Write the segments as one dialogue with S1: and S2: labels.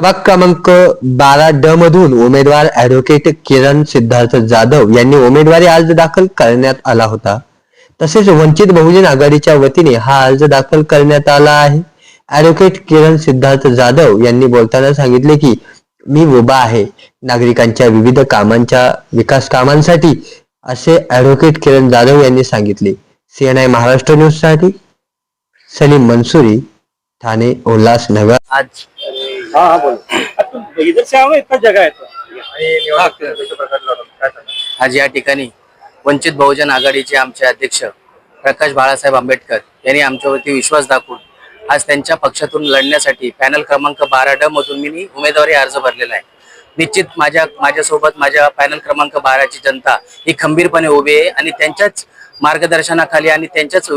S1: प्रभाग क्रमांक 12 ड मधून उमेदवार ऍडव्होकेट किरण सिद्धार्थ जाधव यांनी उमेदवारी अर्ज दाखल करण्यात आला होता. तसेच वंचित बहुजन आघाडीच्या वतीने हा अर्ज दाखल करण्यात आला आहे. ऍडव्होकेट किरण सिद्धार्थ जाधव यांनी बोलताना सांगितले की मी उभा आहे नागरिकांच्या विविध कामांच्या विकास कामांसाठी, असे ऍडव्होकेट किरण जाधव यांनी सांगितले. CNI महाराष्ट्र न्यूज साठी सलीम मंसूरी, ठाणे उल्हासनगर.
S2: आज हाँ हाँ बोलो इधर से आओ इतना जगह है तो आज या ठिकाणी वंचित बहुजन आघाडीचे आमचे अध्यक्ष प्रकाश बाळासाहेब आंबेडकर यांनी आमच्यावरती विश्वास दाखवून आज त्यांच्या पक्षातून लढण्यासाठी पॅनल क्रमांक 12 मधून मी उमेदवारी अर्ज भरलेला आहे. निश्चित माझ्यासोबत माझ्या पॅनल क्रमांक 12 ची जनता ही खंबीरपणे उभी आहे आणि त्यांच्याच मार्गदर्शनाखाली आणि त्यांच्याच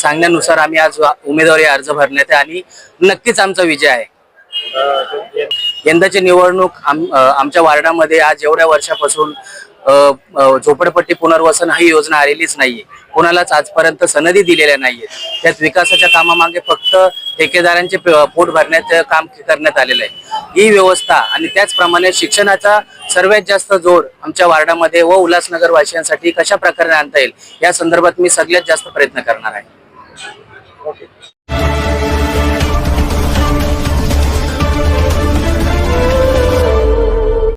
S2: सांगण्यानुसार आम्ही आज उमेदवारी अर्ज भरण्यात आहे आणि नक्कीच आमचा विजय आहे. यंदाची निवडणूक आमच्या वार्डामध्ये आज एवढ्या वर्षापासून झोपडपट्टी पुनर्वसन ही योजना आलेलीच नाहीये. कोणालाच आजपर्यंत सनदी दिलेल्या नाहीये. त्यात विकासाच्या कामामागे फक्त ठेकेदारांचे पोट भरण्याचं काम करण्यात आलेलं आहे. ही व्यवस्था आणि त्याचप्रमाणे शिक्षणाचा सर्वात जास्त जोर आमच्या वार्डामध्ये व उल्हासनगर वासियांसाठी कशा प्रकारे आणता येईल या संदर्भात मी सगळ्यात जास्त प्रयत्न करणार आहे.